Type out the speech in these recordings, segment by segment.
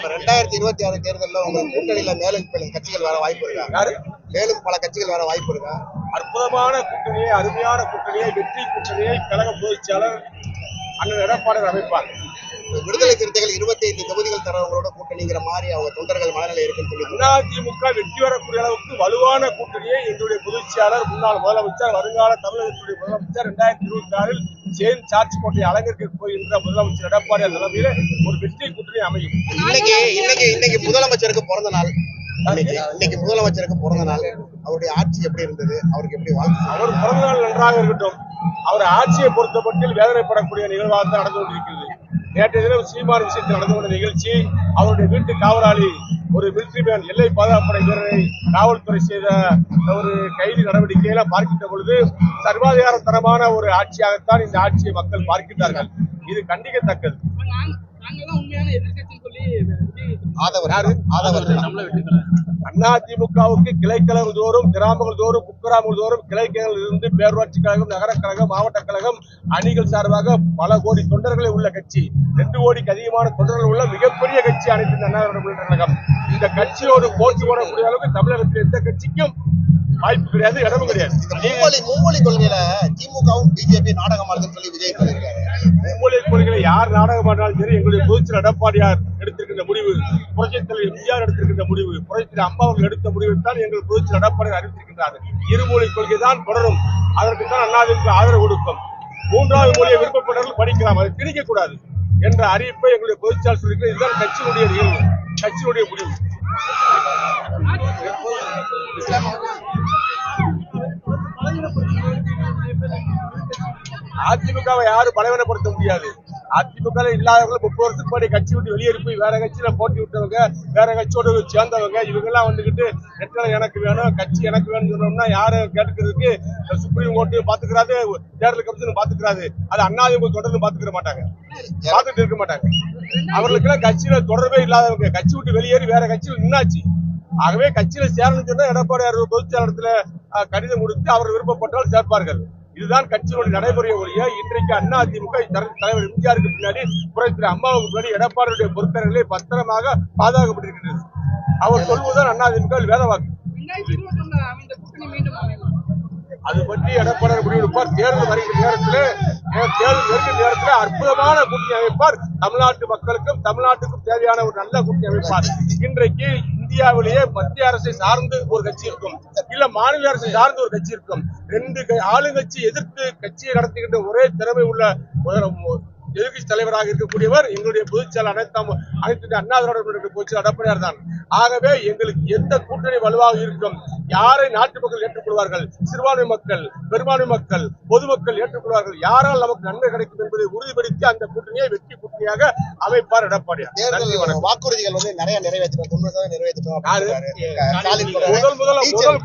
2026 தேர்தலில் உங்க கூட்டணியில மேலும் பல கட்சிகள் வர வாய்ப்பு இருக்கா? மேலும் பல கட்சிகள் வர வாய்ப்பு இருக்கா? அற்புதமான கூட்டணியை, அருமையான கூட்டணியை, வெற்றி கூட்டணியை கழக பொதுச்செயலாளர் அண்ணன் எடப்பாடி அமைப்பார். விடுதலை சிறுத்தைகள் 25 தொகுதிகள் தரவங்களோட கூட்டணிங்கிற மாதிரி அவங்க தொண்டர்கள் மனநிலை இருக்குன்னு சொல்லி அதிமுக வெற்றி பெறக்கூடிய அளவுக்கு வலுவான கூட்டணியை எங்களுடைய பொதுச்செயலாளர், முன்னாள் முதலமைச்சர், வருங்கால தமிழகத்துடைய முதலமைச்சர் 2026 சேர்ந்து சாட்சி கோட்டை அலங்கரிக்க போகின்ற முதலமைச்சர் எடப்பாடி தலைமையில ஒரு வெற்றி கூட்டணி அமையும். இன்னைக்கு முதலமைச்சருக்கு பிறந்த நாள். இன்னைக்கு முதலமைச்சருக்கு பிறந்த நாள். அவருடைய ஆட்சி எப்படி இருந்தது? அவருக்கு எப்படி வாழ்க்கை? அவர் பிறந்த நாள் நன்றாக இருக்கட்டும். அவர் ஆட்சியை பொறுத்தப்பட்டில் வேதனைப்படக்கூடிய நிகழ்வாக தான் நடந்து கொண்டிருக்கிறது. நேற்றைய தினம் சீமான் விஷயத்தில் நடந்து கொண்ட நிகழ்ச்சி, அவருடைய வீட்டு காவலாளி ஒரு மிலிட்டரி மேன், எல்லை பாதுகாப்படை வீரரை காவல்துறை செய்த ஒரு கைது நடவடிக்கையில பார்க்கின்ற பொழுது சர்வாதிகாரத்தனமான ஒரு ஆட்சியாகத்தான் இந்த ஆட்சியை மக்கள் பார்க்கின்றார்கள். இது கண்டிக்கத்தக்கது. அதிமுகவுக்கு கிளைக்கழகம் தோறும், கிராமங்கள் தோறும், குக்கிராமங்கள் தோறும், கிளைக்கழகங்கள் இருந்து பேரூராட்சி கழகம், நகர கழகம், மாவட்ட கழகம் அணிகள் சார்பாக பல கோடி தொண்டர்களை உள்ள கட்சி, 2 கோடிக்கு அதிகமான தொண்டர்கள் உள்ள மிகப்பெரிய கட்சி அனைத்து அண்ணா திராவிட முன்னேற்ற கழகம். இந்த கட்சியோடு போட்டி போடக்கூடிய அளவுக்கு தமிழகத்தில் எந்த கட்சிக்கும் வாய்ப்பு கிடையாது, இடமும் கிடையாது. மும்மொழி கொள்கையில திமுகவும் பிஜேபி நாடகமானதுன்னு சொல்லி விஜய் சொல்லியிருக்காரு. மும்மொழி கொள்கையில யார் நாடகமானாலும் சரி, எங்களுடைய பொதுச்செயலாளர் எடப்பாடியார் எடுத்திருக்கின்ற முடிவு, புரட்சித் தலைவர் எம்ஜிஆர் எடுத்திருக்கின்ற முடிவு, புரட்சித் அம்மா அவர்கள் எடுத்த முடிவை தான் எங்கள் பொதுச்செயலாளர் எடப்பாடியார் அறிவித்திருக்கின்றார். இருமொழி கொள்கை தான் தொடரும். அதற்கு தான் அண்ணாவிற்கு ஆதரவு கொடுக்கும். 3வது மொழியை விருப்பப்பட்டவர்கள் படிக்கலாம், அதை திணிக்க கூடாது என்ற அறிவிப்பை எங்களுடைய பொதுச்செயலாளர் சொல்லியிருக்கிறார். இதுதான் கட்சியினுடைய நிகழ்வு, கட்சியினுடைய முடிவு. அதிமுகவை யாரும் பலவீனப்படுத்த முடியாது. அதிமுக இல்லாதவர்கள் 30 வருஷத்துக்கு முன்னாடி கட்சி விட்டு வெளியேறி போய் வேற கட்சியில போட்டி விட்டவங்க, வேற கட்சியோட சேர்ந்தவங்க, இவங்க எல்லாம் வந்துகிட்டு நெட்டல எனக்கு வேணும், கட்சி எனக்கு வேணும்னு சொன்னோம்னா யாரு கேட்டுக்கிறதுக்கு சுப்ரீம் கோர்ட்டு பாத்துக்கிறாரு, தேர்தல் கமிஷன் பாத்துக்கிறாரு. அது அதிமுக தொடர்ந்து பாத்துக்கிற மாட்டாங்க, பாத்துட்டு இருக்க மாட்டாங்க. அவர்களுக்கு எல்லாம் கட்சியில தொடர்பே இல்லாதவங்க, கட்சி விட்டு வெளியேறி வேற கட்சியில் நின்னாச்சு. ஆகவே கட்சியில சேரணும்னு சொன்னா எடப்பாடி பொதுச்செயலாளத்துல கடிதம் கொடுத்து அவர் விருப்பப்பட்டால் சேர்ப்பார்கள். இதுதான் கட்சியினுடைய நடைமுறை ஒழிய இன்றைக்கு அதிமுக தலைவர் எம்ஜிஆருக்கு பின்னாடி, புரட்சி அம்மாவுக்கு பின்னாடி எடப்பாடியுடைய பொறுப்பர்களை பத்திரமாக பாதுகாக்கப்பட்டிருக்கிறது. அவர் சொல்வதுதான் அதிமுக வேதவாக்கு. அது பற்றி எடப்பாடி முடிவெடுப்பார். தேர்தல் வருகிற நேரத்தில் அற்புதமான கூட்டணி அமைப்பார். தமிழ்நாட்டு மக்களுக்கும் தமிழ்நாட்டுக்கும் தேவையான ஒரு நல்ல கூட்டணி அமைப்பார். இன்றைக்கு இந்தியாவிலேயே மத்திய அரசை சார்ந்து ஒரு கட்சி இருக்கும், இல்ல மாநில அரசை சார்ந்து ஒரு கட்சி இருக்கும். 2 ஆளுங்கட்சி எதிர்த்து கட்சியை நடத்துகின்ற ஒரே திறமை உள்ள எதிர்கட்சி தலைவராக இருக்கக்கூடியவர் எங்களுடைய பொதுச்செயலாளர், அனைத்து அண்ணா திராவிட முன்னேற்ற பொதுச்செயலாளர் எடப்பாடியார் தான். ஆகவே எங்களுக்கு எந்த கூட்டணி வலுவாக இருக்கும், யாரை நாட்டு மக்கள் ஏற்றுக்கொள்வார்கள், சிறுபான்மை மக்கள், பெரும்பான்மை மக்கள், பொதுமக்கள் ஏற்றுக்கொள்வார்கள், யாரால் நமக்கு நன்மை கிடைக்கும் என்பதை உறுதிப்படுத்தி அந்த கூட்டணியை வெற்றி கூட்டணியாக அமைப்பார் எடப்பாடியார். வாக்குறுதிகள் நிறைய நிறைவேற்றணும்.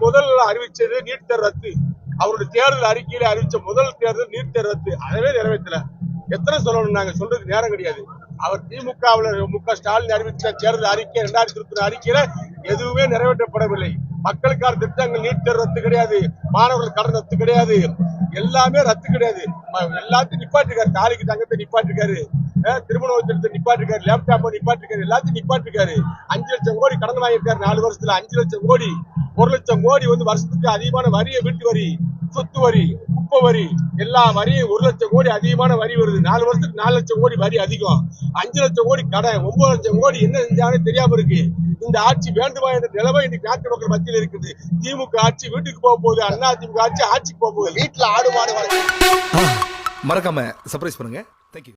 முதல் அறிவிச்சது நீட் தேர்வு ரத்து. அவருடைய தேர்தல் அறிக்கையில அறிவிச்ச முதல் தேர்தல் நீட் தேர்வு ரத்து. அதவே நிறைவேற்றல. எத்தனை சொல்லணும், நாங்க சொல்றதுக்கு நேரம் கிடையாது. அவர் திமுகவில் மு.க. ஸ்டாலின் அறிவித்த தேர்தல் அறிக்கை 2020 அறிக்கையில எதுவுமே நிறைவேற்றப்படவில்லை. மக்களுக்கான திட்டங்கள் நீட் தேர்வு ரத்து கிடையாது, மாணவர்கள் கடன் ரத்து கிடையாது, எல்லாமே ரத்து கிடையாது. எல்லாத்தையும் நிப்பாட்டிருக்காரு. தாலிக்கு தங்கத்தை நிப்பாட்டிருக்காரு, திருமண திட்டத்தை நிப்பாட்டிருக்காரு, லேப்டாப் நிப்பாட்டிருக்காரு, எல்லாத்தையும் நிப்பாட்டிருக்காரு. 5 லட்சம் கோடி கடன் வாங்கியிருக்காரு 4 வருஷத்துல. 5 லட்சம் கோடி, 1 லட்சம் கோடி வருஷத்துக்கு அதிகமான வரியை, வீட்டு வரி, சொத்து வரி, குப்பை வரி, எல்லா வரியும் 1 லட்சம் கோடி அதிகமான வரி வருது. 4 வருஷத்துக்கு 4 லட்சம் கோடி வரி அதிகம். 5 லட்சம் கோடி கடன், 9 லட்சம் கோடி என்ன செஞ்சாங்கன்னு தெரியாம இருக்கு. இந்த ஆட்சி வேண்டுமா என்ற நிலைமை இன்னைக்கு நாட்டு மக்கள் மத்தியில் இருக்குது. திமுக ஆட்சி வீட்டுக்கு போக போகுது, அதிமுக ஆட்சி ஆட்சிக்கு போக போகுது. வீட்டுல ஆடு மாடு மறக்காம சர்ப்ரைஸ் பண்ணுங்க.